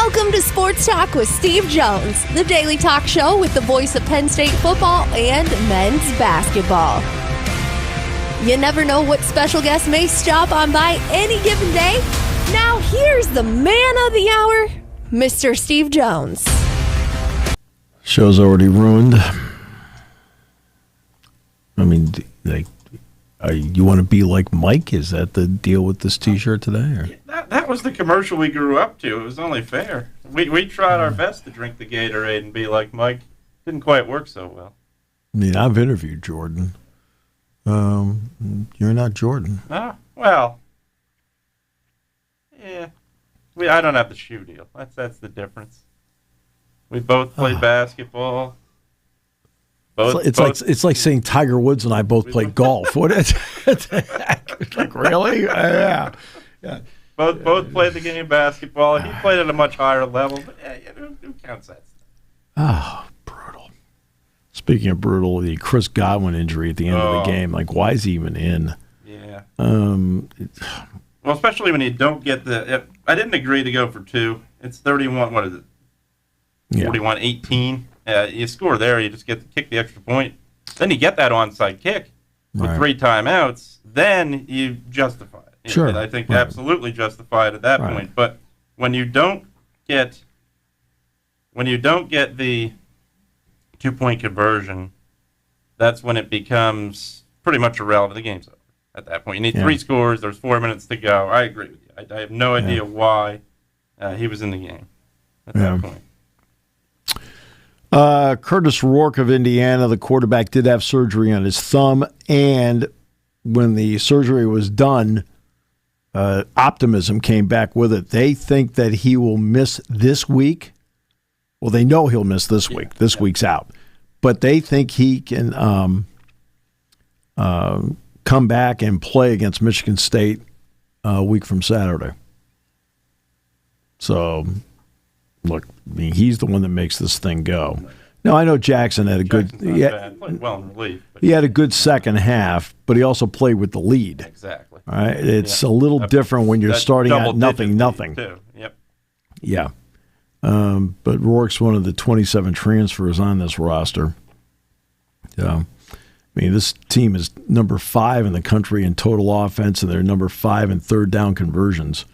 Welcome to Sports Talk with Steve Jones, the daily talk show with the voice of Penn State football and men's basketball. You never know what special guest may stop on by any given day. Now here's the man of the hour, Mr. Steve Jones. Show's already ruined. I mean, like, you want to be like Mike? Is that the deal with this T-shirt today? Or? That was the commercial we grew up to. It was only fair. We tried our best to drink the Gatorade and be like Mike. Didn't quite work so well. I mean, I've interviewed Jordan. You're not Jordan. Ah, well, yeah. I don't have the shoe deal. That's the difference. We both played basketball. It's like saying Tiger Woods and I both played golf. What is like really? Yeah. Both played the game of basketball. He played at a much higher level. But who counts that stuff? Oh, brutal. Speaking of brutal, the Chris Godwin injury at the end of the game. Like, why is he even in? Yeah. Well, especially when you don't get the. I didn't agree to go for two. It's 31. What is it? 41-18. You score there, you just get to kick the extra point. Then you get that onside kick with 3 timeouts. Then you justify it. Sure. And I think absolutely justify it at that point. But when you don't get the 2-point conversion, that's when it becomes pretty much irrelevant. The game's over at that point. You need 3 scores. There's 4 minutes to go. I agree with you. I have no idea why he was in the game at that point. Curtis Rourke of Indiana, the quarterback, did have surgery on his thumb, and when the surgery was done, optimism came back with it. They think that he will miss this week. Well, they know he'll miss this week. This week's out. But they think he can come back and play against Michigan State a week from Saturday. So, look, I mean, he's the one that makes this thing go. Now, I know Jackson had a good. Played well in relief. He had a good second half, but he also played with the lead. Exactly. All right, it's a little different when you're starting at nothing. Too. Yep. Yeah, but Rourke's one of the 27 transfers on this roster. I mean, this team is number 5 in the country in total offense, and they're number 5 in third down conversions.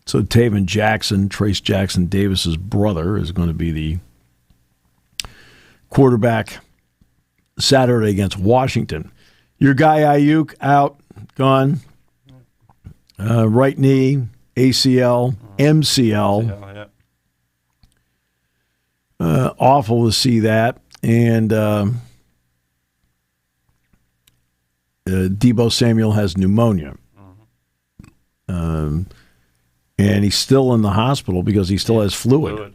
So Taven Jackson, Trace Jackson Davis's brother, is going to be the quarterback Saturday against Washington. Your guy Ayuk out, gone. Right knee, ACL, MCL. Awful to see that. And Deebo Samuel has pneumonia. And he's still in the hospital because he still has fluid.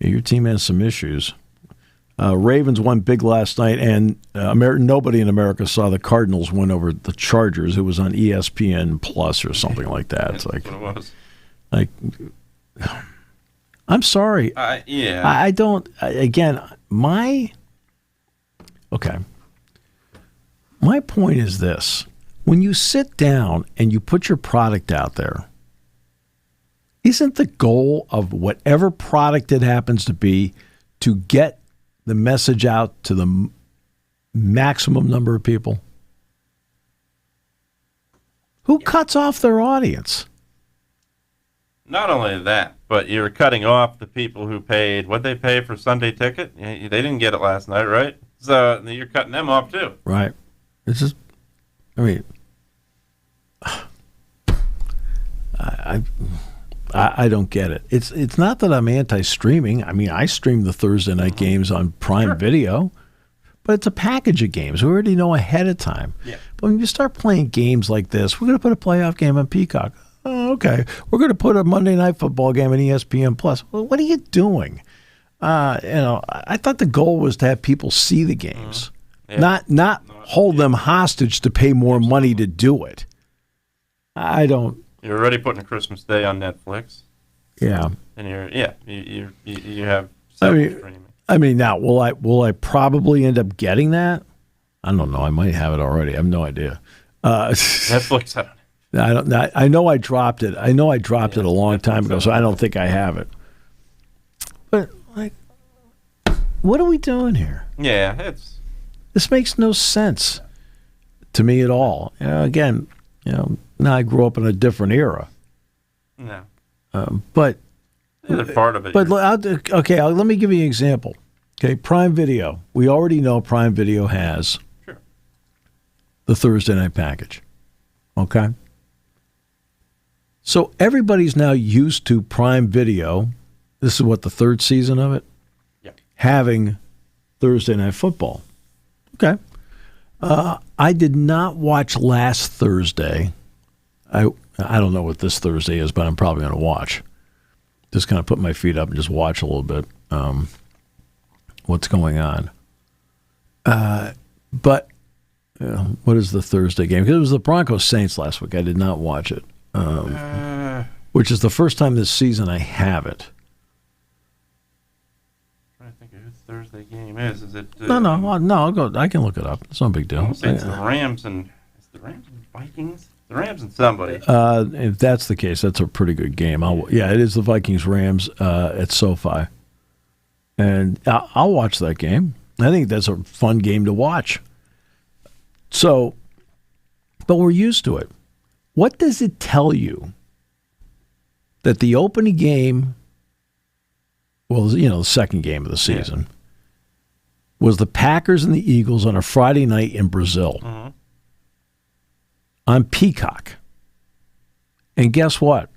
Your team has some issues. Ravens won big last night, and nobody in America saw the Cardinals win over the Chargers. It was on ESPN Plus or something like that. It's like, like, I'm sorry. I don't. Again, my point is this. When you sit down and you put your product out there, isn't the goal of whatever product it happens to be to get the message out to the maximum number of people? Who cuts off their audience? Not only that, but you're cutting off the people who paid what they pay for Sunday ticket. They didn't get it last night, right? So you're cutting them off too. Right. It's just, I mean, I don't get it. It's not that I'm anti-streaming. I mean, I stream the Thursday night games on Prime Video, but it's a package of games. We already know ahead of time. Yeah. But when you start playing games like this, we're going to put a playoff game on Peacock. Oh, okay. We're going to put a Monday Night Football game on ESPN Plus. Well, what are you doing? I thought the goal was to have people see the games, not hold them hostage to pay more money to do it. I don't. You're already putting a Christmas Day on Netflix. Yeah. And you have streaming. I mean, now will I probably end up getting that? I don't know. I might have it already. I have no idea. Netflix. I know I dropped it. I know I dropped it a long time ago, so I don't think I have it. But like, what are we doing here? Yeah, this makes no sense to me at all. Again, now I grew up in a different era. No. But the other part of it. But let me give you an example. Okay, Prime Video. We already know Prime Video has the Thursday night package. Okay? So everybody's now used to Prime Video. This is what, the third season of it? Yeah. Having Thursday night football. Okay. I did not watch last Thursday. I don't know what this Thursday is, but I'm probably going to watch. Just kind of put my feet up and just watch a little bit what's going on. But what is the Thursday game? Because it was the Broncos Saints last week. I did not watch it, which is the first time this season I have it. I'm trying to think of who the Thursday game is. Is it? No. I'll go. I can look it up. It's no big deal. It's the Rams and Vikings. The Rams and somebody. If that's the case, that's a pretty good game. It is the Vikings-Rams at SoFi. And I'll watch that game. I think that's a fun game to watch. So, but we're used to it. What does it tell you that the opening game, the second game of the season, was the Packers and the Eagles on a Friday night in Brazil? Mm-hmm. On Peacock. And guess what?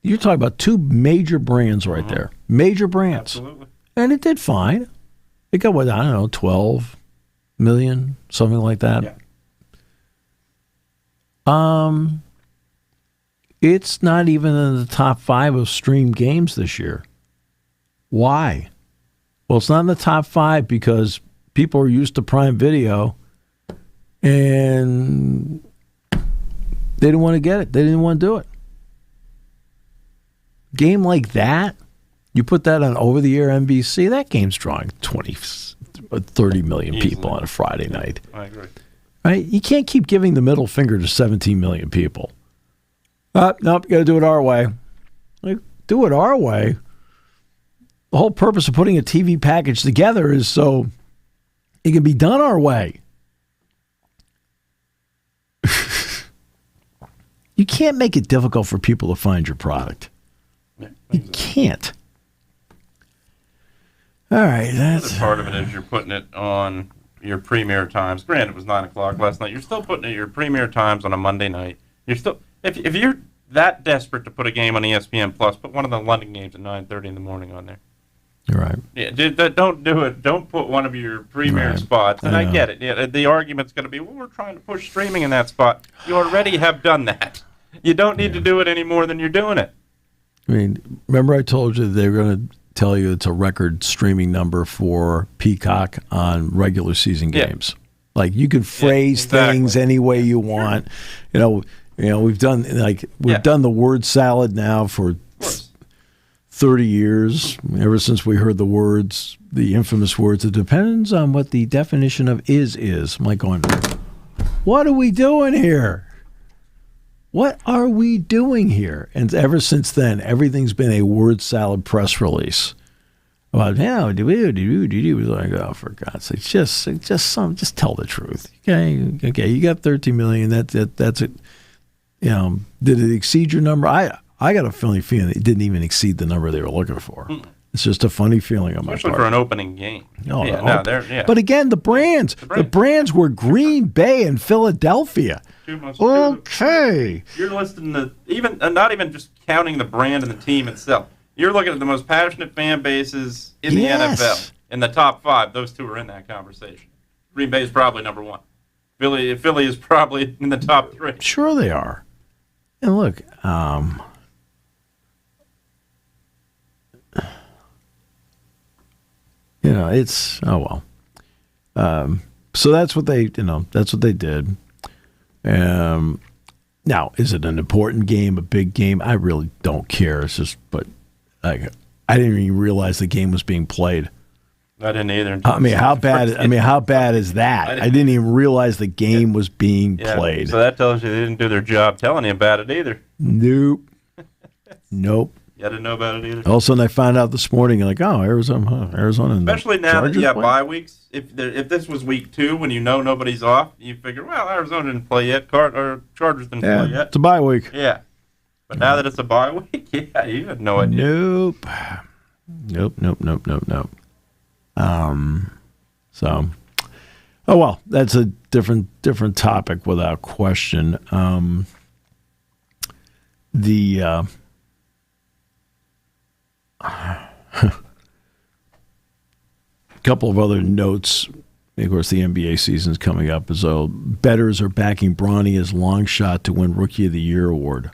You're talking about two major brands right there. Major brands. Absolutely. And it did fine. It got, 12 million, something like that. Yeah. It's not even in the top 5 of streamed games this year. Why? Well, it's not in the top 5 because people are used to Prime Video and they didn't want to get it. They didn't want to do it. Game like that, you put that on over-the-air NBC, that game's drawing 30 million people on a Friday night. I agree. Right? You can't keep giving the middle finger to 17 million people. Nope, you got to do it our way. Like, do it our way. The whole purpose of putting a TV package together is so it can be done our way. You can't make it difficult for people to find your product. You can't. All right. That's part of it is you're putting it on your premier times. Granted, it was 9 o'clock last night. You're still putting it at your premier times on a Monday night. You're still, if you're that desperate to put a game on ESPN Plus, put one of the London games at 9:30 in the morning on there. You're right. Yeah, don't do it. Don't put one of your premier spots. And I get it. Yeah, the argument's going to be, well, we're trying to push streaming in that spot. You already have done that. You don't need to do it any more than you're doing it. I mean, remember I told you they were going to tell you it's a record streaming number for Peacock on regular season games. Like, you can phrase things any way you want. Sure. We've done done the word salad now for 30 years, ever since we heard the infamous words, it depends on what the definition of is. I'm like going, what are we doing here? What are we doing here? And ever since then, everything's been a word salad press release about like, oh, for God's sake, just tell the truth. Okay, you got 13 million. That's it. Did it exceed your number? I got a funny feeling it didn't even exceed the number they were looking for. It's just a funny feeling on my part. Especially for an opening game. But again, the brands were Green Bay and Philadelphia. Okay. You're listing not even just counting the brand and the team itself. You're looking at the most passionate fan bases in the NFL. In the top 5, those two are in that conversation. Green Bay is probably number 1. Philly is probably in the top 3. Sure they are. And look, it's well. So that's what they did. Now, is it an important game, a big game? I really don't care. It's just, but I didn't even realize the game was being played. I didn't either. I mean, how bad? I mean, how bad is that? I didn't even realize the game was being played. So that tells you they didn't do their job telling you about it either. Nope. Nope. You didn't know about it either. All of a sudden, I found out this morning, like, oh, Arizona. Especially now that you have play? bye weeks. If this was week 2, when you know nobody's off, you figure, well, Arizona didn't play yet. Chargers didn't play yet. It's a bye week. Yeah. But now that it's a bye week, yeah, you had no idea. Nope. So, oh well, that's a different topic without question. Couple of other notes. Of course, the NBA season's coming up, as though bettors are backing Bronny as long shot to win Rookie of the Year award.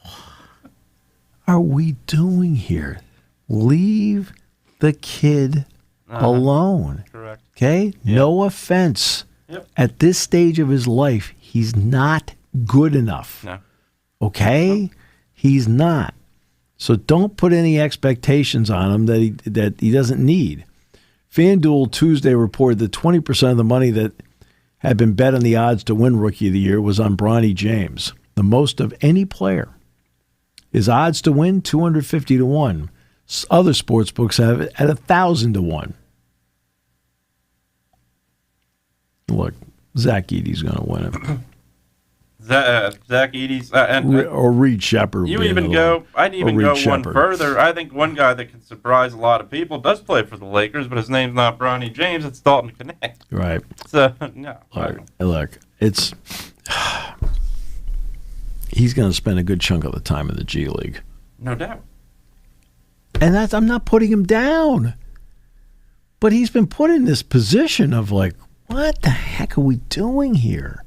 What are we doing here? Leave the kid alone. Correct. Okay? Yep. No offense. Yep. At this stage of his life, he's not good enough. No. Okay? No. He's not. So don't put any expectations on him that he doesn't need. FanDuel Tuesday reported that 20% of the money that had been bet on the odds to win Rookie of the Year was on Bronny James, the most of any player. His odds to win, 250 to 1. Other sports books have it at 1,000 to 1. Look, Zach Edey's going to win it. Zach Edey's or Reed Shepherd. I'd even go one further. I think one guy that can surprise a lot of people does play for the Lakers, but his name's not Bronny James. It's Dalton Knecht. Right. So no. Look, it's he's going to spend a good chunk of the time in the G League. No doubt. And I'm not putting him down, but he's been put in this position of like, what the heck are we doing here?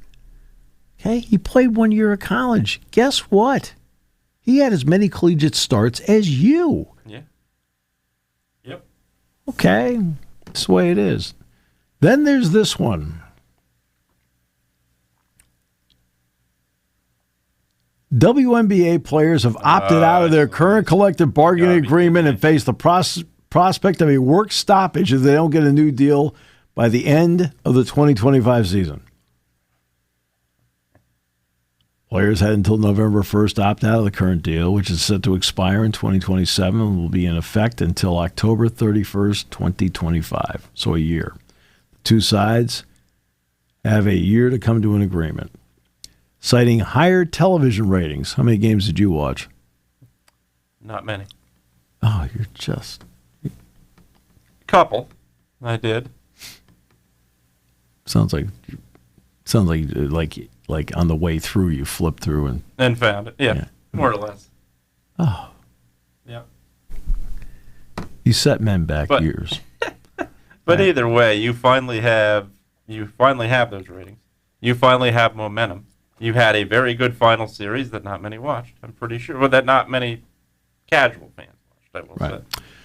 Okay, he played 1 year of college. Guess what? He had as many collegiate starts as you. Yeah. Yep. Okay, that's the way it is. Then there's this one. WNBA players have opted out of their current collective bargaining agreement and face the prospect of a work stoppage if they don't get a new deal by the end of the 2025 season. Players had until November 1st to opt out of the current deal, which is set to expire in 2027 and will be in effect until October 31st, 2025, so a year. The two sides have a year to come to an agreement. Citing higher television ratings. How many games did you watch? Not many. Oh, you're just... Couple. I did. Sounds like on the way through you flipped through and found it. Yeah, more or less. Oh. Yeah. You set men back years. But either way, you finally have those ratings. You finally have momentum. You had a very good final series that not many watched. I'm pretty sure, well, that not many casual fans watched. I will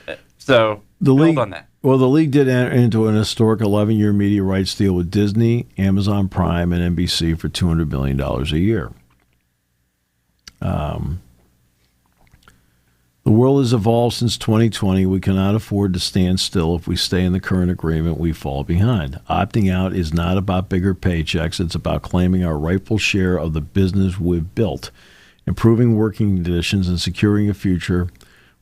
say. So build on that. Well, the league did enter into an historic 11-year media rights deal with Disney, Amazon Prime, and NBC for $200 million a year. The world has evolved since 2020. We cannot afford to stand still. If we stay in the current agreement, we fall behind. Opting out is not about bigger paychecks. It's about claiming our rightful share of the business we've built, improving working conditions, and securing a future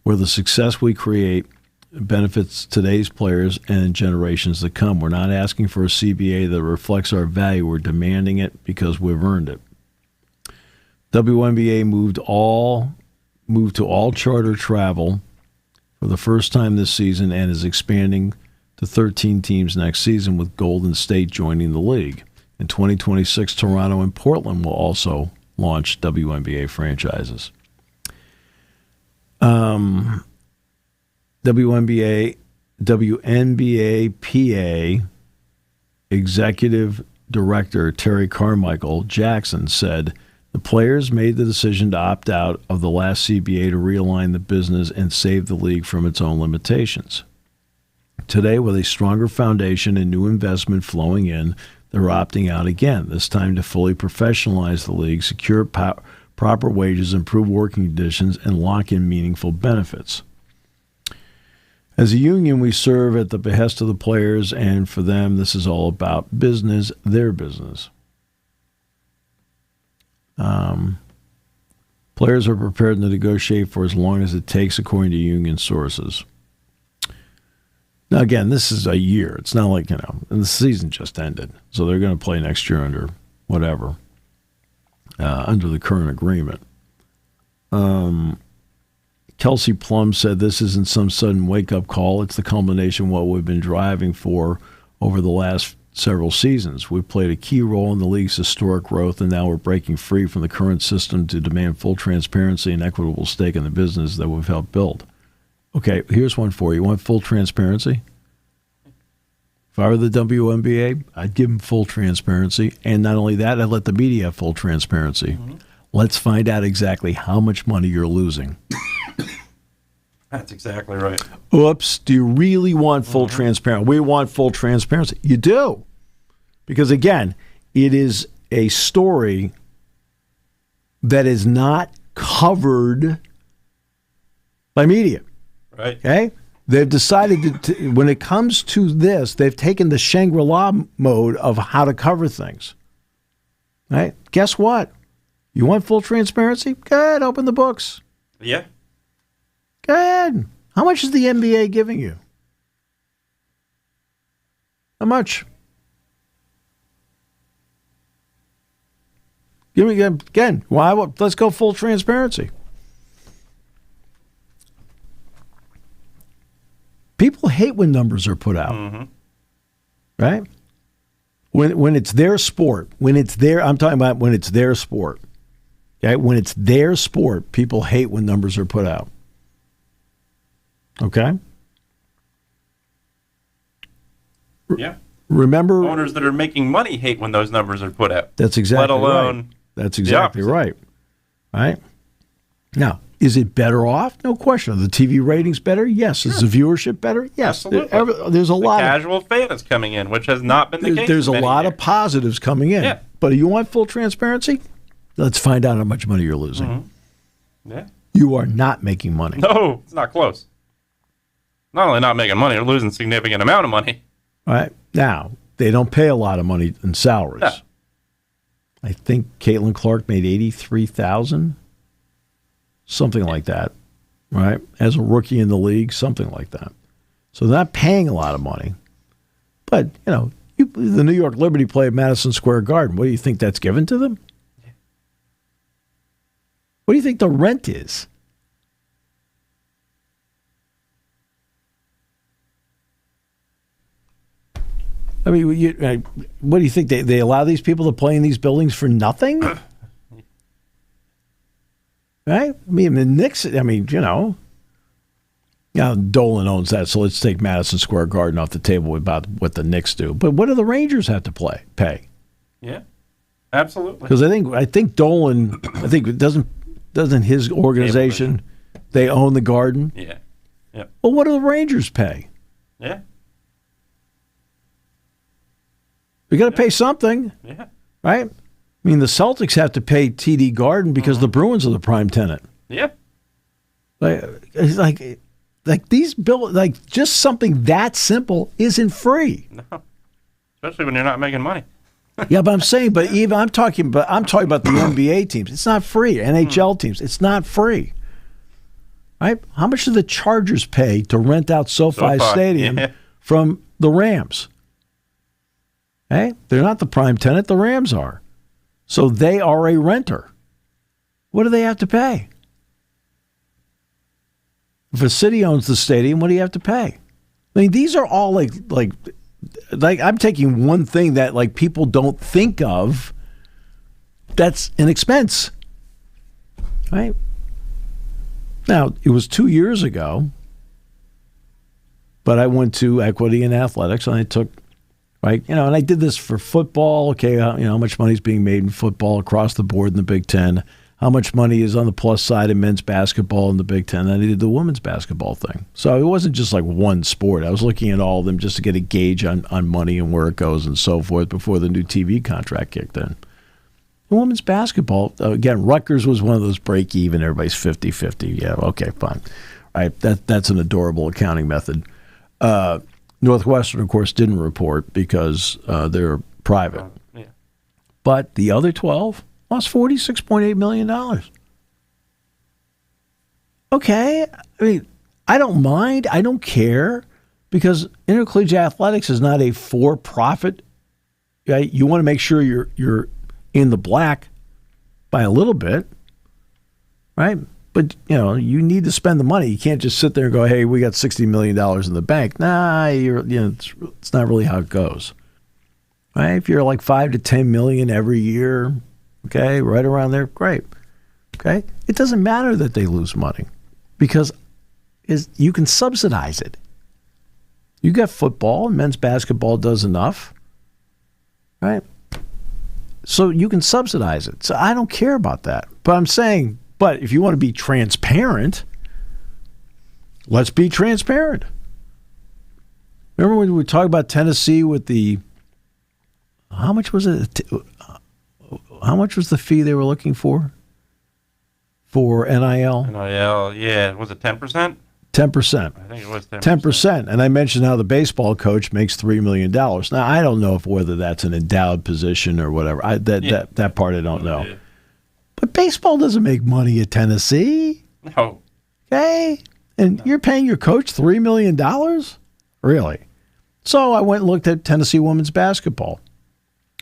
where the success we create benefits today's players and generations to come. We're not asking for a CBA that reflects our value. We're demanding it because we've earned it. WNBA moved to all charter travel for the first time this season and is expanding to 13 teams next season, with Golden State joining the league. In 2026, Toronto and Portland will also launch WNBA franchises. WNBA PA Executive Director Terry Carmichael Jackson said the players made the decision to opt out of the last CBA to realign the business and save the league from its own limitations. Today, with a stronger foundation and new investment flowing in, they're opting out again, this time to fully professionalize the league, secure proper wages, improve working conditions, and lock in meaningful benefits. As a union, we serve at the behest of the players, and for them, this is all about business, their business. Players are prepared to negotiate for as long as it takes, according to union sources. Now, again, this is a year. It's not like, and the season just ended, so they're going to play next year under whatever, under the current agreement. Kelsey Plum said this isn't some sudden wake-up call. It's the culmination of what we've been driving for over the last several seasons. We've played a key role in the league's historic growth, and now we're breaking free from the current system to demand full transparency and equitable stake in the business that we've helped build. Okay, here's one for you. You want full transparency? If I were the WNBA, I'd give them full transparency. And not only that, I'd let the media have full transparency. Mm-hmm. Let's find out exactly how much money you're losing. That's exactly right. Oops, do you really want full transparency? We want full transparency. You do. Because, again, it is a story that is not covered by media. Right. Okay? They've decided to, when it comes to this, they've taken the Shangri-La mode of how to cover things. Right? Guess what? You want full transparency? Go ahead, open the books. Yeah. Go ahead. How much is the NBA giving you? How much? Give me again. Why? Let's go full transparency. People hate when numbers are put out, right? When it's their sport, I'm talking about when it's their sport. Okay, when it's their sport, people hate when numbers are put out. Okay. Yeah. Remember, owners that are making money hate when those numbers are put out. That's exactly let alone right. That's exactly right. Right? Now, is it better off? No question. Are the TV ratings better? Yes. Sure. Is the viewership better? Yes. Absolutely. There's a lot of casual fan is coming in, which has not been the case. There's a lot of positives coming in. Yeah. But you want full transparency? Let's find out how much money you're losing. Mm-hmm. Yeah. You are not making money. No, it's not close. Not only not making money, you're losing a significant amount of money. All right. Now, they don't pay a lot of money in salaries. No. I think Caitlin Clark made $83,000, something like that, right? As a rookie in the league, something like that. So they're not paying a lot of money. But, the New York Liberty play at Madison Square Garden. What do you think that's given to them? What do you think the rent is? I mean, what do you think? They allow these people to play in these buildings for nothing? Right? I mean, the Knicks, Dolan owns that, so let's take Madison Square Garden off the table about what the Knicks do. But what do the Rangers have to pay? Yeah, absolutely. Because I think Dolan, doesn't his organization, they own the Garden? Yeah. Yep. Well, what do the Rangers pay? Yeah. We got to pay something, right? I mean, the Celtics have to pay TD Garden because the Bruins are the prime tenant. Yeah, like these just something that simple isn't free. No, especially when you're not making money. Yeah, but I'm saying, I'm talking about the NBA teams. It's not free. NHL teams, it's not free. Right? How much do the Chargers pay to rent out SoFi Stadium from the Rams? Hey, they're not the prime tenant, the Rams are. So they are a renter. What do they have to pay? If a city owns the stadium, what do you have to pay? I mean, these are all like I'm taking one thing that people don't think of that's an expense. Right? Now, it was 2 years ago, but I went to Equity in Athletics and I took and I did this for football. Okay, how much money is being made in football across the board in the Big Ten? How much money is on the plus side in men's basketball in the Big Ten? And I did the women's basketball thing. So it wasn't just like one sport. I was looking at all of them just to get a gauge on money and where it goes and so forth before the new TV contract kicked in. The women's basketball, again, Rutgers was one of those break-even. Everybody's 50-50. Yeah, okay, fine. Right? That's an adorable accounting method. Northwestern, of course, didn't report because they're private. Yeah. But the other 12 lost $46.8 million. Okay. I mean, I don't mind. I don't care because intercollegiate athletics is not a for-profit. Right? You want to make sure you're in the black by a little bit, right? But, you need to spend the money. You can't just sit there and go, hey, we got $60 million in the bank. Nah, it's not really how it goes. Right? If you're like $5 to $10 million every year, okay, right around there, great. Okay? It doesn't matter that they lose money because you can subsidize it. You got football, and men's basketball does enough, right? So you can subsidize it. So I don't care about that. But I'm saying, but if you want to be transparent, let's be transparent. Remember when we talked about Tennessee with how much was it? How much was the fee they were looking for NIL? NIL, yeah. Was it 10%? 10%. I think it was 10%. 10%. And I mentioned how the baseball coach makes $3 million. Now, I don't know whether that's an endowed position or whatever. That part I don't know. Yeah. But baseball doesn't make money at Tennessee. No. Okay? And you're paying your coach $3 million? Really? So I went and looked at Tennessee women's basketball.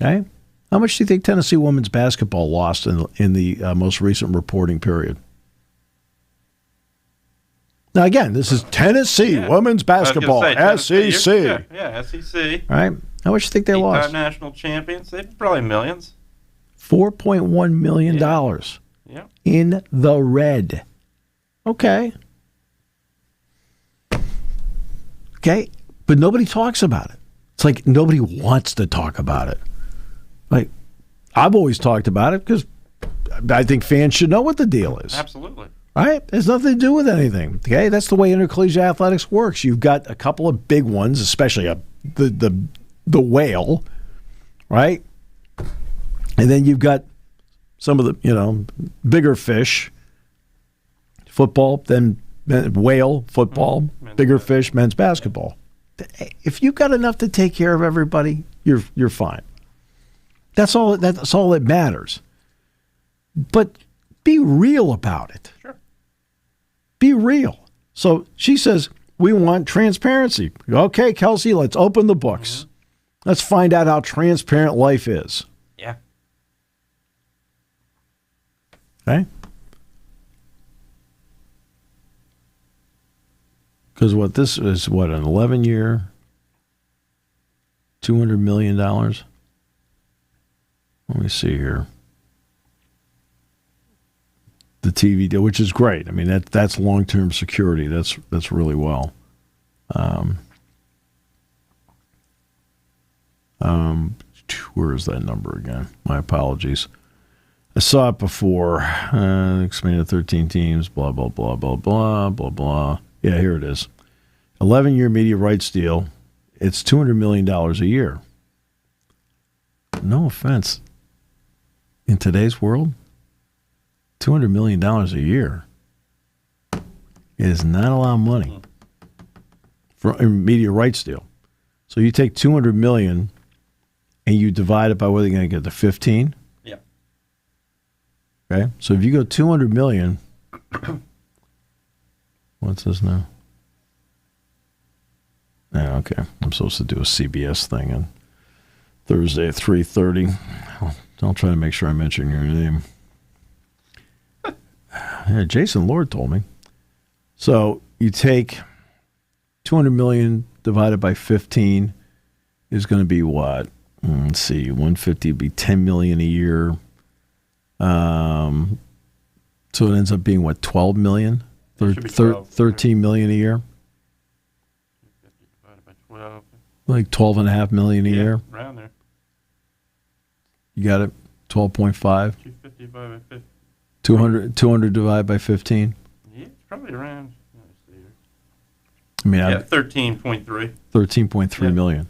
Okay? How much do you think Tennessee women's basketball lost in the most recent reporting period? Now, again, this is Tennessee women's basketball, SEC. Yeah, SEC. All right. How much do you think they lost? 8-time national champions. They probably millions. $4.1 million in the red. Okay. Okay. But nobody talks about it. It's like nobody wants to talk about it. Like, I've always talked about it because I think fans should know what the deal is. Absolutely. Right? It has nothing to do with anything. Okay? That's the way intercollegiate athletics works. You've got a couple of big ones, especially the whale, right? And then you've got some of the, bigger fish, football, then whale, football, bigger fish, men's basketball. If you've got enough to take care of everybody, you're fine. That's all that matters. But be real about it. Sure. Be real. So she says, we want transparency. Okay, Kelsey, let's open the books. Mm-hmm. Let's find out how transparent life is. Yeah. Okay? Because this is, an 11-year, $200 million? Let me see here. The TV deal, which is great. I mean, that's long-term security. That's really well. Where is that number again? My apologies. I saw it before. Expanded 13 teams, blah, blah, blah, blah, blah, blah, blah. Yeah, here it is. 11-year media rights deal. It's $200 million a year. No offense. In today's world, $200 million a year is not a lot of money for a media rights deal. So you take $200 million and you divide it by what are you going to get, to 15? Yeah. Okay. So if you go $200 million, what's this now? Yeah, okay. I'm supposed to do a CBS thing on Thursday at 3:30. I'll try to make sure I mention your name. Yeah, Jason Lord told me. So you take $200 million divided by 15 is going to be what? Let's see, 150 would be $10 million a year. So it ends up being what, $12 million? 13 million a year? Divided by 12. Like $12.5 million a year? Around there. You got it? 12.5? 250 divided by 50. 200 divided by 15? Yeah, it's probably around. I mean, 13.3. 13.3 million.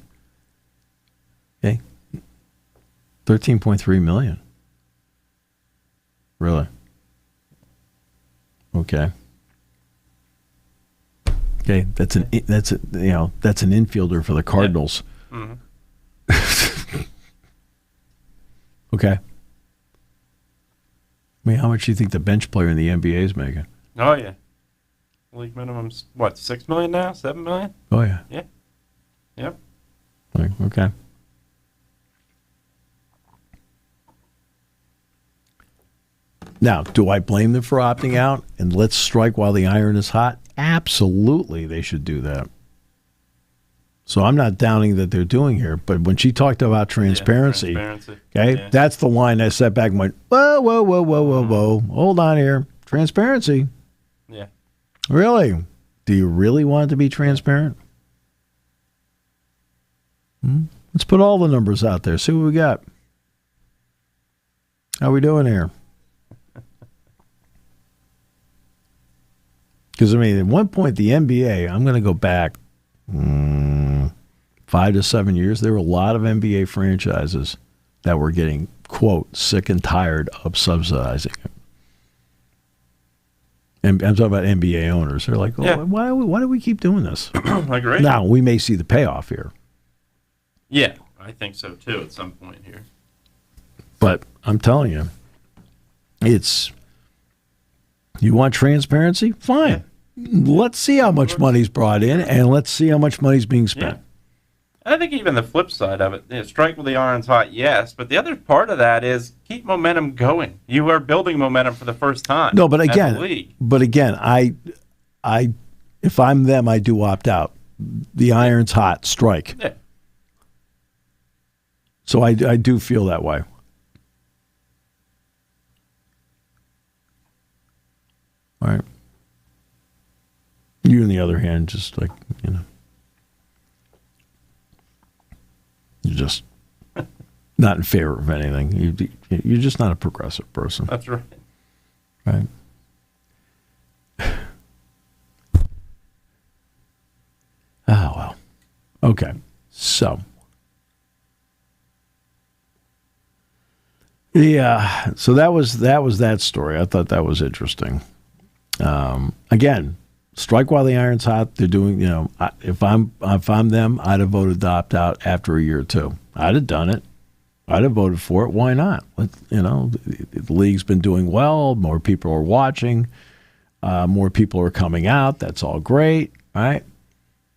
Okay. 13.3 million. Really? Okay. Okay, that's an infielder for the Cardinals. Yeah. Okay. I mean, how much do you think the bench player in the NBA is making? Oh yeah, league minimum's what, $6 million now? $7 million? Oh yeah. Yeah. Yep. Okay. Now, do I blame them for opting out? And let's strike while the iron is hot? Absolutely, they should do that. So I'm not doubting that they're doing here, but when she talked about transparency, okay, that's the line I sat back and went, whoa, whoa, whoa, whoa, whoa, whoa. Hold on here. Transparency. Yeah. Really? Do you really want it to be transparent? Let's put all the numbers out there. See what we got. How we doing here? Because, I mean, at one point, the NBA, I'm going to go back 5 to 7 years, there were a lot of NBA franchises that were getting, quote, sick and tired of subsidizing it. And I'm talking about NBA owners. They're like, why do we keep doing this? I agree. Now, we may see the payoff here. Yeah, I think so, too, at some point here. But I'm telling you, you want transparency? Fine. Yeah. Let's see how much money's brought in, and let's see how much money's being spent. Yeah. I think even the flip side of it, strike while the iron's hot, yes, but the other part of that is keep momentum going. You are building momentum for the first time. No, but again, I if I'm them, I do opt out. The iron's hot, strike. Yeah. So I do feel that way. All right. You, on the other hand, just like, you're just not in favor of anything. You're just not a progressive person. That's right. Right. Well. Okay. So. Yeah. So that was that story. I thought that was interesting. Again, strike while the iron's hot. They're doing, if I'm them, I'd have voted to opt out after a year or two. I'd have done it. I'd have voted for it. Why not? The league's been doing well. More people are watching. More people are coming out. That's all great, right?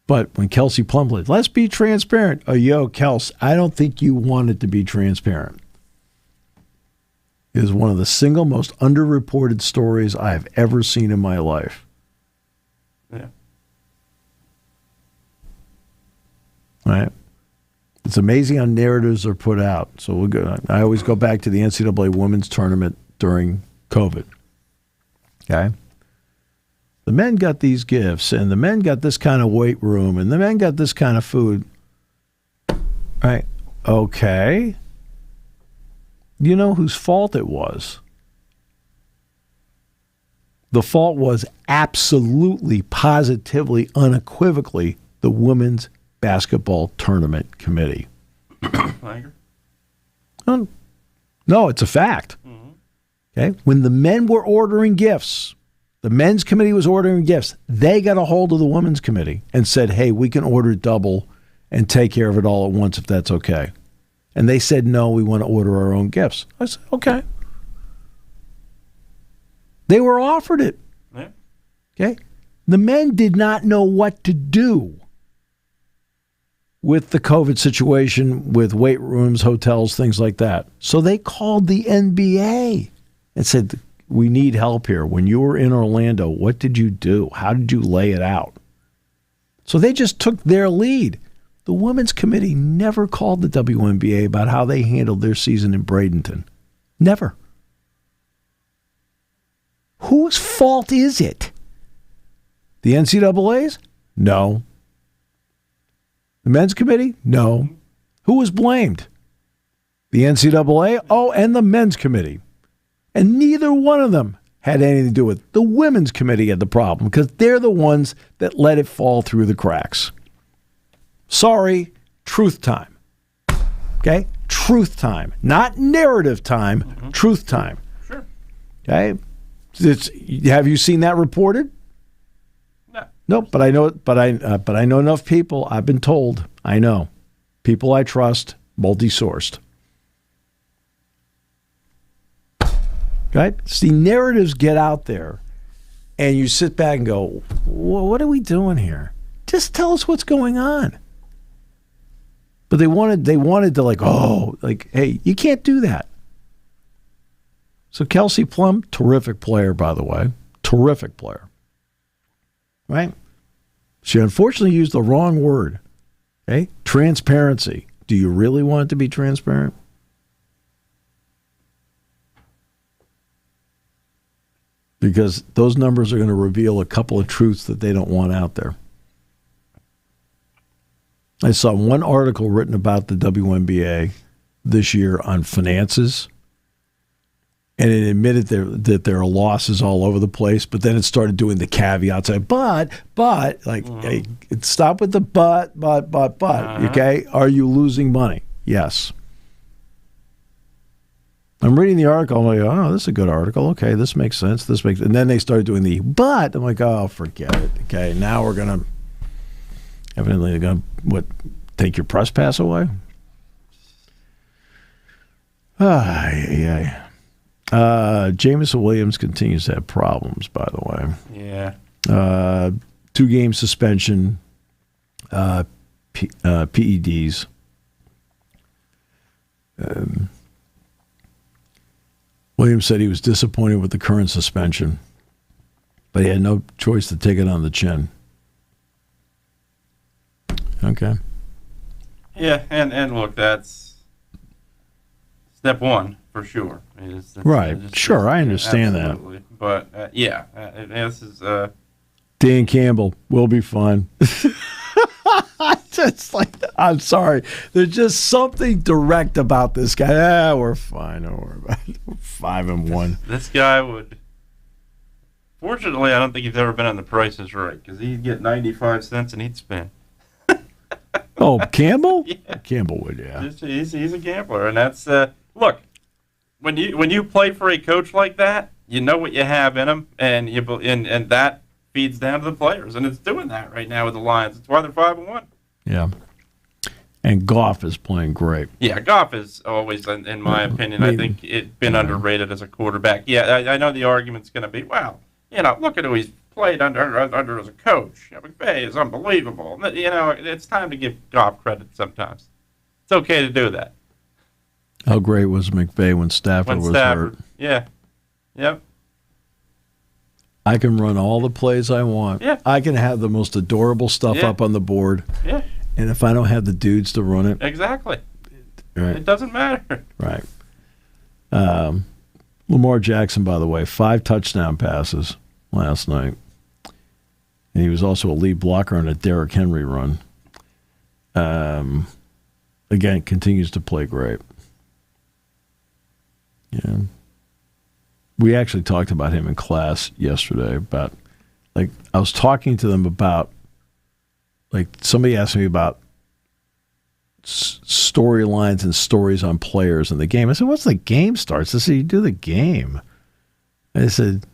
But when Kelsey Plum, let's be transparent. Oh, Kels, I don't think you wanted to be transparent. It is one of the single most underreported stories I have ever seen in my life. Yeah. Right. It's amazing how narratives are put out. So we'll go. I always go back to the NCAA women's tournament during COVID. Okay. The men got these gifts, and the men got this kind of weight room, and the men got this kind of food. Right. Okay. You know whose fault it was? The fault was absolutely, positively, unequivocally the women's basketball tournament committee. No, it's a fact. Mm-hmm. Okay, when the men were ordering gifts, the men's committee was ordering gifts. They got a hold of the women's committee and said, "Hey, we can order double and take care of it all at once if that's okay." And they said, "No, we want to order our own gifts." I said, "Okay." They were offered it. Yeah. Okay. The men did not know what to do with the COVID situation, with weight rooms, hotels, things like that. So they called the NBA and said, "We need help here. When you were in Orlando, what did you do? How did you lay it out?" So they just took their lead. The women's committee never called the WNBA about how they handled their season in Bradenton. Never. Whose fault is it? The NCAA's? No. The men's committee? No. Who was blamed? The NCAA? Oh, and the men's committee. And neither one of them had anything to do with it. The women's committee had the problem because they're the ones that let it fall through the cracks. Sorry, truth time. Okay? Truth time. Not narrative time, truth time. Sure. Okay? Have you seen that reported? No. Nope, but I know, but I know enough people. I've been told. I know people I trust, multi-sourced. Right? See, narratives get out there, and you sit back and go, "What are we doing here? Just tell us what's going on." But they wanted to hey, you can't do that. So Kelsey Plum, terrific player, by the way, terrific player. Right? She unfortunately used the wrong word. Okay? Transparency. Do you really want it to be transparent? Because those numbers are going to reveal a couple of truths that they don't want out there. I saw one article written about the WNBA this year on finances, and it admitted that there are losses all over the place, but then it started doing the caveats. Hey, stop with the but. Okay? Are you losing money? Yes. I'm reading the article. I'm like, oh, this is a good article. Okay, this makes sense. And then they started doing the but. I'm like, oh, forget it. Okay, now we're going to, evidently they're going to, take your press pass away? Jamison Williams continues to have problems, by the way. Yeah. 2-game suspension, PEDs. Williams said he was disappointed with the current suspension, but he had no choice to take it on the chin. Okay. Yeah, and look, that's step one for sure. Right. Sure, I understand that. But, this is... Dan Campbell will be fun. Just I'm sorry. There's just something direct about this guy. We're fine. Don't worry about it. We're 5-1. This guy would... Fortunately, I don't think he's ever been on The Price is Right, because he'd get 95 cents and he'd spin. Oh, Campbell? Yeah. Campbell would, yeah. He's a gambler, and that's look. When you play for a coach like that, you know what you have in him, and and that feeds down to the players, and it's doing that right now with the Lions. It's why they're 5-1. Yeah. And Goff is playing great. Yeah, Goff is always, in my opinion, I think it's been underrated as a quarterback. Yeah, I know the argument's going to be, well, look at who he's played under as a coach. McVay is unbelievable. It's time to give Goff credit sometimes. It's okay to do that. How great was McVay when Stafford was hurt? Yeah. Yep. I can run all the plays I want. Yeah. I can have the most adorable stuff up on the board. Yeah. And if I don't have the dudes to run it. Exactly. Right. It doesn't matter. Right. Lamar Jackson, by the way, 5 touchdown passes last night. And he was also a lead blocker on a Derrick Henry run. Again, continues to play great. Yeah. We actually talked about him in class yesterday about, I was talking to them about, somebody asked me about storylines and stories on players in the game. I said, once the game starts, I said, you do the game. I said,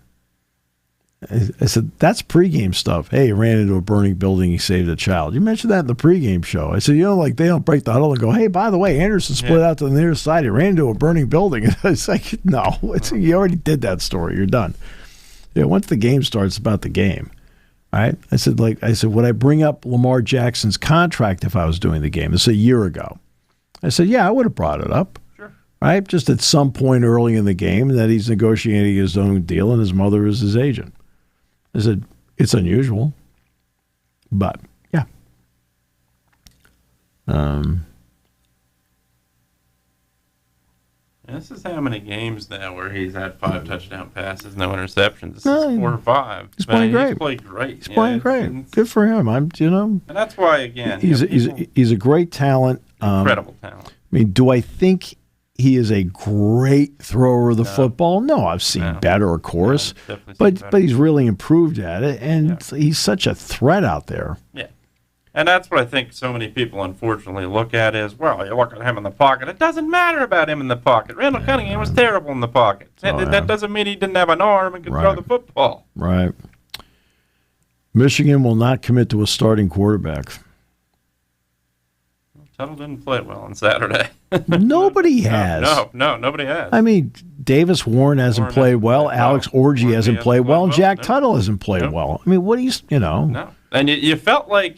that's pregame stuff. Hey, he ran into a burning building. He saved a child. You mentioned that in the pregame show. I said, they don't break the huddle and go, hey, by the way, Anderson split out to the near side. He ran into a burning building. And it's like, no, you already did that story. You're done. Yeah, once the game starts, it's about the game. All right? I said, would I bring up Lamar Jackson's contract if I was doing the game? This a year ago. I said, yeah, I would have brought it up. Sure. Right? Just at some point early in the game that he's negotiating his own deal and his mother is his agent. I said, it's unusual, but yeah. This is how many games now where he's had 5 touchdown passes, no interceptions. This is 4 or 5. He's playing great. He's played great. He's playing great. Good for him. And that's why, again, he's a great talent. Incredible talent. I mean, do I think he is a great thrower of the football? No, I've seen better, of course. But he's really improved at it, and he's such a threat out there. Yeah. And that's what I think so many people, unfortunately, look at is, well, you look at him in the pocket. It doesn't matter about him in the pocket. Randall Cunningham was terrible in the pocket. That doesn't mean he didn't have an arm and could throw the football. Right. Michigan will not commit to a starting quarterback. Tuttle didn't play well on Saturday. Nobody has. No, nobody has. I mean, Davis Warren hasn't played well. Alex Orji hasn't played well. And Jack Tuttle hasn't played well. I mean, what do you know? No. And you felt like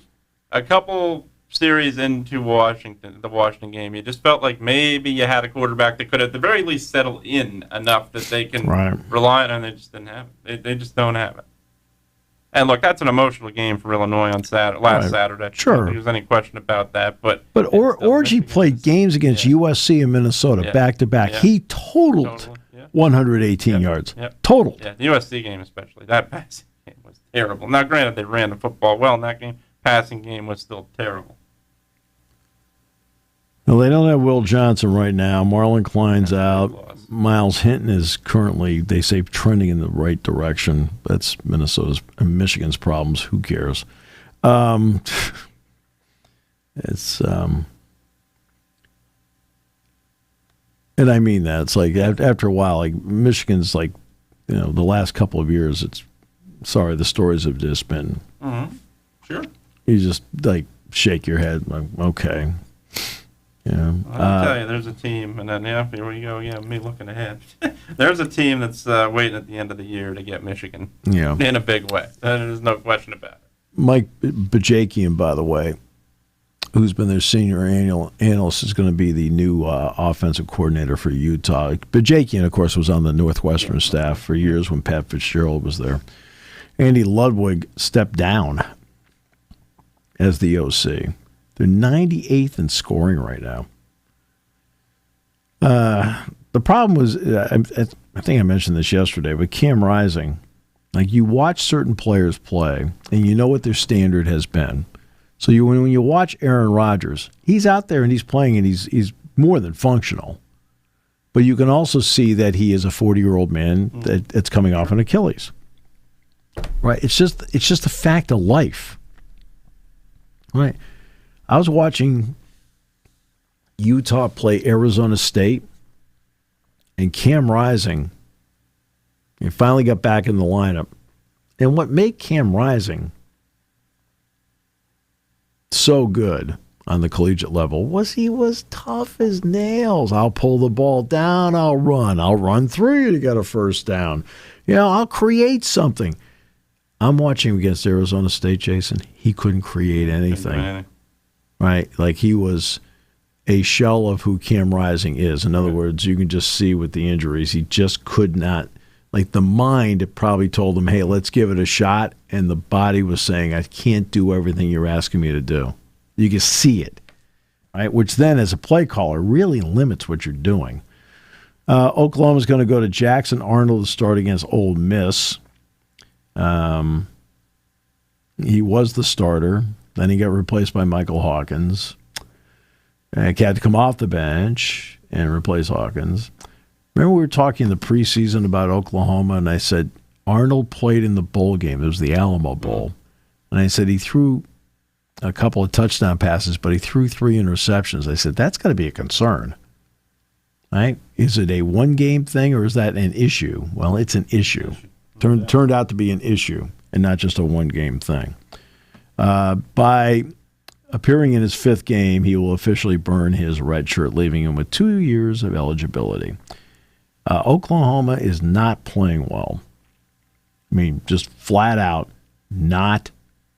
a couple series into the Washington game, you just felt like maybe you had a quarterback that could at the very least settle in enough that they can rely on, and they just didn't have it. They just don't have it. And look, that's an emotional game for Illinois on last Saturday. Sure. I don't think there's any question about that. But Orji played games against USC and Minnesota back to back. He totaled 118 yards. Totaled. Yeah, the USC game especially. That passing game was terrible. Now, granted, they ran the football well in that game. Passing game was still terrible. Well, they don't have Will Johnson right now. Marlon Klein's out. Miles Hinton is currently, they say, trending in the right direction. That's Michigan's problems. Who cares? It's and I mean that. It's like after a while, like Michigan's like, the last couple of years. The stories have just been. Sure. You just like shake your head, like, okay. Yeah. I'll tell you, there's a team, and then here we go. Yeah, me looking ahead. There's a team that's waiting at the end of the year to get Michigan. In a big way. There's no question about it. Mike Bajakian, by the way, who's been their senior analyst, is going to be the new offensive coordinator for Utah. Bajakian, of course, was on the Northwestern staff for years when Pat Fitzgerald was there. Andy Ludwig stepped down as the OC. They're 98th in scoring right now. The problem was, I think I mentioned this yesterday, but Cam Rising, like you watch certain players play, and you know what their standard has been. So when you watch Aaron Rodgers, he's out there and he's playing, and he's more than functional. But you can also see that he is a 40-year-old man that's coming off an Achilles. Right? It's just a fact of life. Right? I was watching Utah play Arizona State, and Cam Rising, he finally got back in the lineup. And what made Cam Rising so good on the collegiate level was he was tough as nails. I'll pull the ball down, I'll run through to get a first down. I'll create something. I'm watching him against Arizona State, Jason. He couldn't create anything. Right? Like he was a shell of who Cam Rising is. In other words, you can just see with the injuries, he just could not. Like the mind probably told him, hey, let's give it a shot. And the body was saying, I can't do everything you're asking me to do. You can see it. Right? Which then, as a play caller, really limits what you're doing. Oklahoma's going to go to Jackson Arnold to start against Ole Miss. He was the starter. Then he got replaced by Michael Hawkins. And he had to come off the bench and replace Hawkins. Remember we were talking in the preseason about Oklahoma, and I said Arnold played in the bowl game. It was the Alamo Bowl. And I said he threw a couple of touchdown passes, but he threw 3 interceptions. I said, that's got to be a concern. Right? Is it a one-game thing, or is that an issue? Well, it's an issue. Turned out to be an issue and not just a one-game thing. By appearing in his 5th game, he will officially burn his red shirt, leaving him with 2 years of eligibility. Oklahoma is not playing well. I mean, just flat out not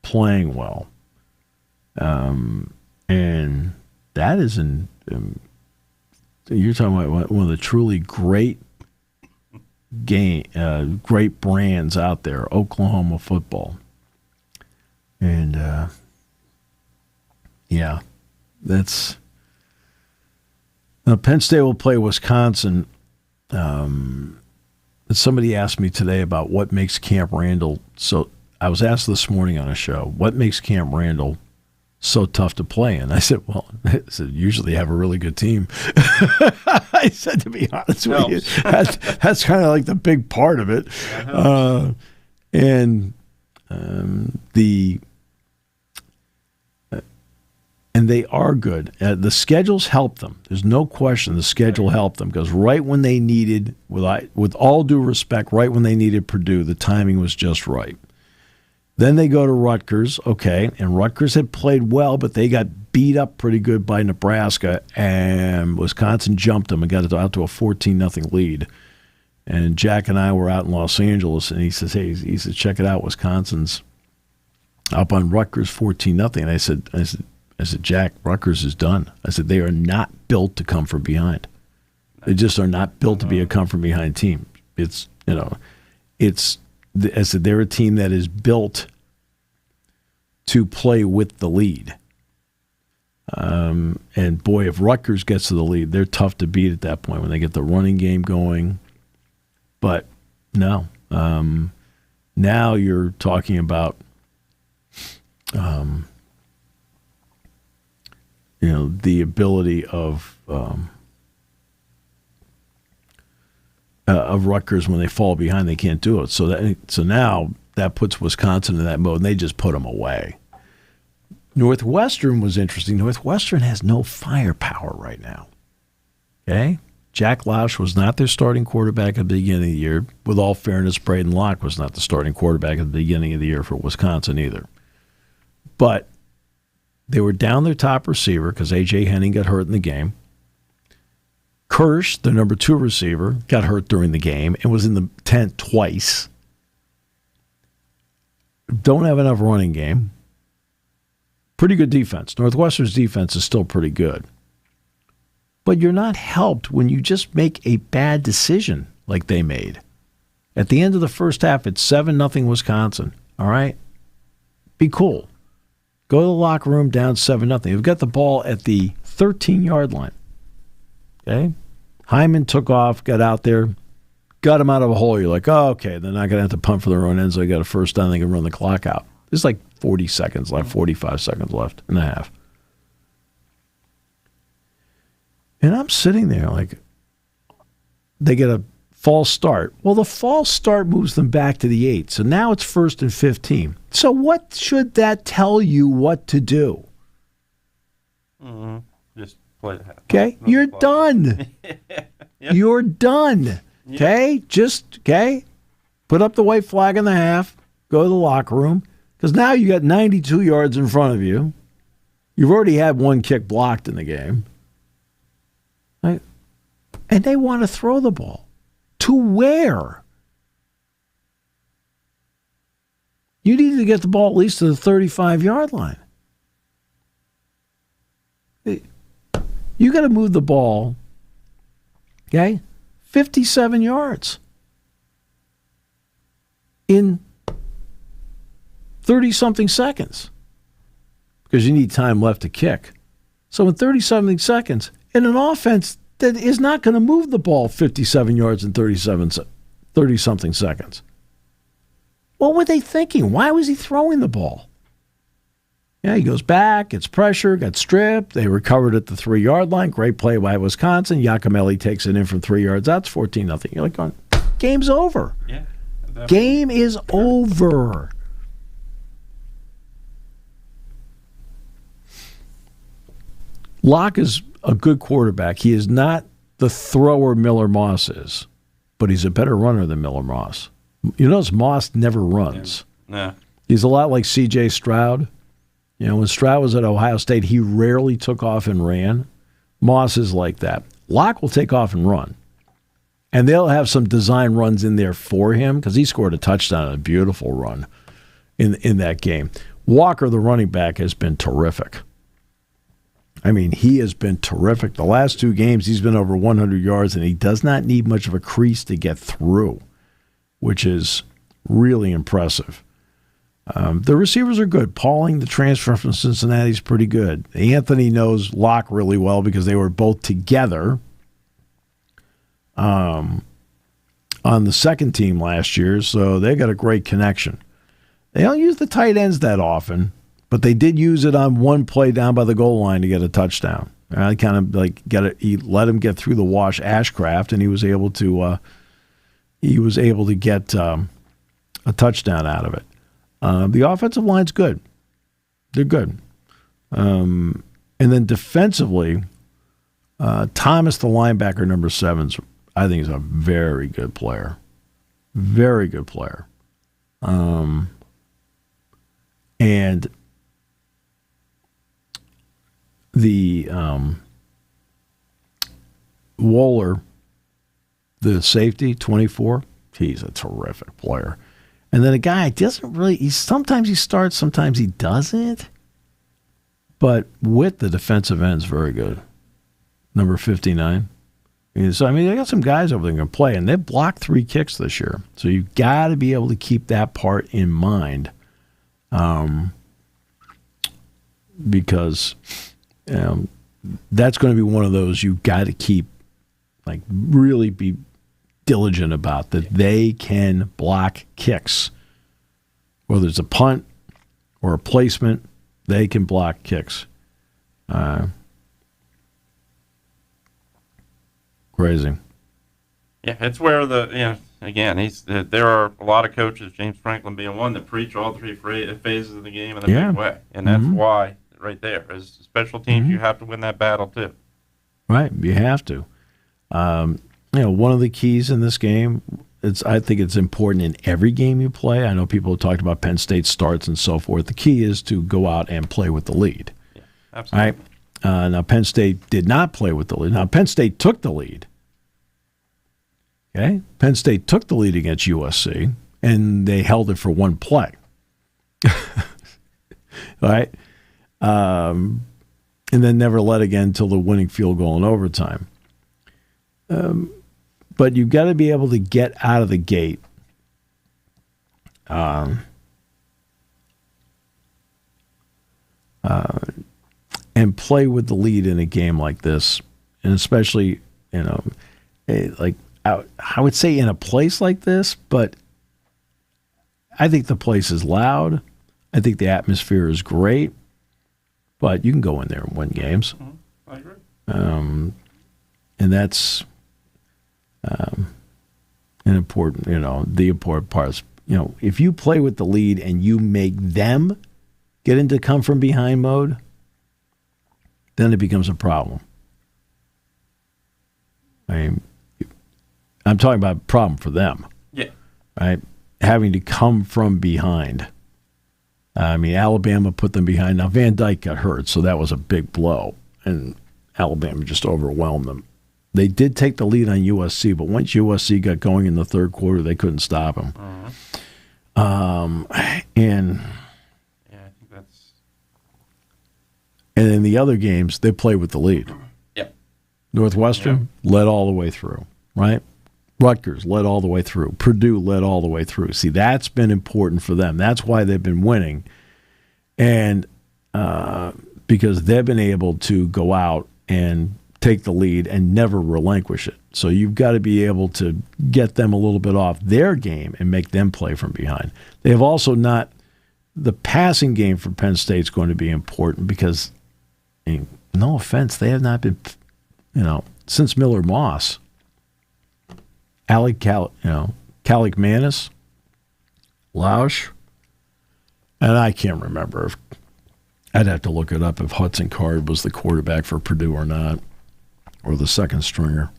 playing well. And that is you're talking about one of the truly great great brands out there, Oklahoma football. And that's Penn State will play Wisconsin. Somebody asked me today about what makes Camp Randall so. I was asked this morning on a show, what makes Camp Randall so tough to play in? I said, usually have a really good team. I said, to be honest with you, that's kind of like the big part of it. And they are good. The schedules help them. There's no question the schedule helped them, because right when they needed, with all due respect, right when they needed Purdue, the timing was just right. Then they go to Rutgers, okay, and Rutgers had played well, but they got beat up pretty good by Nebraska, and Wisconsin jumped them and got it out to a 14-0 lead. And Jack and I were out in Los Angeles, and he says, hey, he said, check it out, Wisconsin's up on Rutgers 14-0. And I said, Jack, Rutgers is done. I said, they are not built to come from behind. They just are not built to be a come from behind team. It's, I said, they're a team that is built to play with the lead. And boy, if Rutgers gets to the lead, they're tough to beat at that point when they get the running game going. But no, now you're talking about, the ability of Rutgers when they fall behind, they can't do it. So now that puts Wisconsin in that mode, and they just put them away. Northwestern was interesting. Northwestern has no firepower right now. Okay? Jack Lausch was not their starting quarterback at the beginning of the year. With all fairness, Braden Locke was not the starting quarterback at the beginning of the year for Wisconsin either. But they were down their top receiver because A.J. Henning got hurt in the game. Kirsch, the number 2 receiver, got hurt during the game and was in the tent twice. Don't have enough running game. Pretty good defense. Northwestern's defense is still pretty good. But you're not helped when you just make a bad decision like they made. At the end of the first half, it's 7-0 Wisconsin. All right? Be cool. Go to the locker room down 7-0. You've got the ball at the 13-yard line. Okay? Hyman took off, got out there, got him out of a hole. You're like, oh, okay, they're not going to have to punt for their own end, so they got a first down, they can run the clock out. There's like 40 seconds left, 45 seconds left in the half. And I'm sitting there like, they get a false start. Well, the false start moves them back to the 8. So now it's 1st and 15. So what should that tell you what to do? Mm-hmm. Just play the half. Okay, you're done. Yep. You're done. Okay, put up the white flag in the half, go to the locker room, because now you got 92 yards in front of you. You've already had one kick blocked in the game. Right? And they want to throw the ball. To where? You need to get the ball at least to the 35-yard line. You got to move the ball, okay, 57 yards in 30-something seconds because you need time left to kick. So in 30-something seconds, in an offense that is not going to move the ball 57 yards in 30-something seconds. What were they thinking? Why was he throwing the ball? Yeah, he goes back, gets pressure, got stripped. They recovered at the 3-yard line. Great play by Wisconsin. Yakimelli takes it in from 3 yards out. It's 14-0. You're like, game's over. Yeah. Game is over. Locke is a good quarterback. He is not the thrower Miller Moss is, but he's a better runner than Miller Moss. You notice Moss never runs. Yeah. He's a lot like C.J. Stroud. When Stroud was at Ohio State, he rarely took off and ran. Moss is like that. Locke will take off and run. And they'll have some design runs in there for him because he scored a touchdown, a beautiful run in that game. Walker, the running back, has been terrific. I mean, he has been terrific. The last 2 games, he's been over 100 yards, and he does not need much of a crease to get through, which is really impressive. The receivers are good. Pauling, the transfer from Cincinnati, is pretty good. Anthony knows Locke really well because they were both together on the second team last year, so they got a great connection. They don't use the tight ends that often, but they did use it on one play down by the goal line to get a touchdown. I kind of like he let him get through the wash Ashcraft, and he was able to get a touchdown out of it. The offensive line's good. They're good. And then defensively, Thomas, the linebacker, number 7, I think is a very good player. Very good player. And the Waller, the safety, 24, he's a terrific player. And then a guy doesn't really, sometimes he starts, sometimes he doesn't. But with the defensive end's very good. Number 59. So, I mean, they got some guys over there going to play, and they've blocked 3 kicks this year. So you've got to be able to keep that part in mind. Because that's going to be one of those you've got to keep, like, really be diligent about, that they can block kicks. Whether it's a punt or a placement, they can block kicks. Crazy. Yeah, it's where again, there are a lot of coaches, James Franklin being one, that preach all 3 phases of the game in a big way. And that's why, right there, as special teams, you have to win that battle too. Right, you have to. One of the keys in this game, I think it's important in every game you play. I know people have talked about Penn State starts and so forth. The key is to go out and play with the lead. Yeah, absolutely. Right? Now, Penn State did not play with the lead. Now, Penn State took the lead. Okay? Penn State took the lead against USC, and they held it for 1 play. Right? And then never led again until the winning field goal in overtime. But you've got to be able to get out of the gate. And play with the lead in a game like this, and especially, like I would say in a place like this, but I think the place is loud. I think the atmosphere is great, but you can go in there and win games. I agree. And that's an important, the important part is, if you play with the lead and you make them get into come from behind mode, then it becomes a problem. I'm talking about a problem for them. Yeah. Right? Having to come from behind. Alabama put them behind. Now, Van Dyke got hurt, so that was a big blow, and Alabama just overwhelmed them. They did take the lead on USC, but once USC got going in the third quarter, they couldn't stop them. And in the other games, they play with the lead. Yep. Northwestern led all the way through, right? Rutgers led all the way through. Purdue led all the way through. See, that's been important for them. That's why they've been winning. And because they've been able to go out and take the lead and never relinquish it. So you've got to be able to get them a little bit off their game and make them play from behind. They have also not – the passing game for Penn State is going to be important because – no offense, they have not been, since Miller Moss, Calic Manis, Lausch, and I can't remember I'd have to look it up if Hudson Card was the quarterback for Purdue or not, or the second stringer.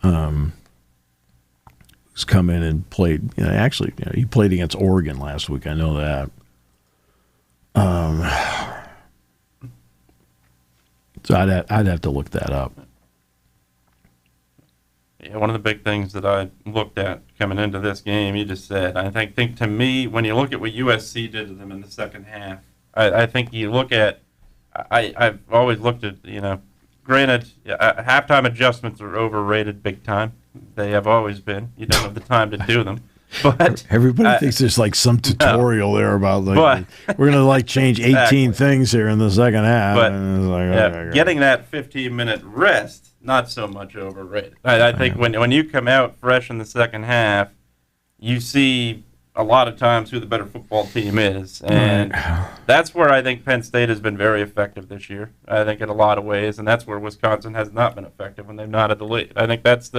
Who's come in and played, he played against Oregon last week, I know that. So I'd have to look that up. Yeah, one of the big things that I looked at coming into this game, you just said, I think to me, when you look at what USC did to them in the second half, I think you look at, I've always looked at, granted, halftime adjustments are overrated big time. They have always been. You don't have the time to do them. But everybody thinks there's like some tutorial there about we're gonna change 18 things here in the second half. But okay, getting that 15-minute rest, not so much overrated. I think when you come out fresh in the second half, you see a lot of times who the better football team is, and that's where I think Penn State has been very effective this year. I think in a lot of ways, and that's where Wisconsin has not been effective when they've not had the lead. I think that's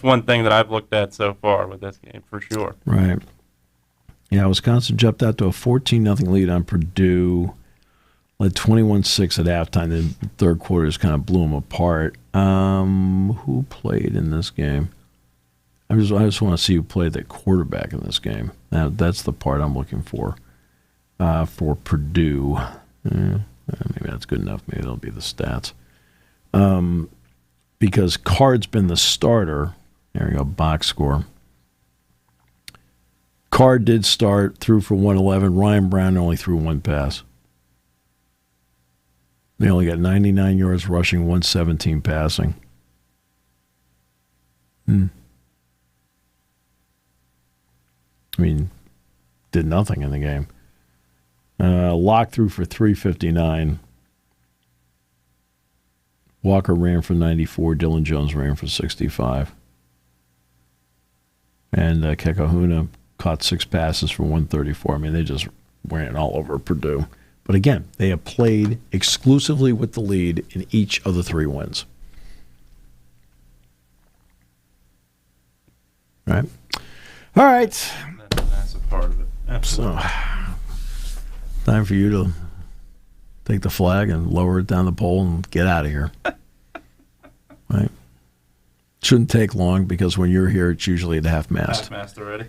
one thing that I've looked at so far with this game, for sure. Right. Yeah, Wisconsin jumped out to a 14-0 lead on Purdue, led 21-6 at halftime. The third quarter just kind of blew them apart. Who played in this game? I just want to see who played the quarterback in this game. Now, that's the part I'm looking for. for Purdue. Maybe that's good enough. Maybe that'll be the stats. Because Card's been the starter. There you go, box score. Card did start, threw for 111. Ryan Brown only threw one pass. They only got 99 yards rushing, 117 passing. I mean, did nothing in the game. Locke threw for 359. Walker ran for 94. Dylan Jones ran for 65. And Kekahuna caught 6 passes for 134. I mean, they just ran all over Purdue. But again, they have played exclusively with the lead in each of the 3 wins. Right? All right. That's a part of it. Absolutely. So, time for you to take the flag and lower it down the pole and get out of here. Right? Shouldn't take long because when you're here, it's usually at half-mast. Half-mast already.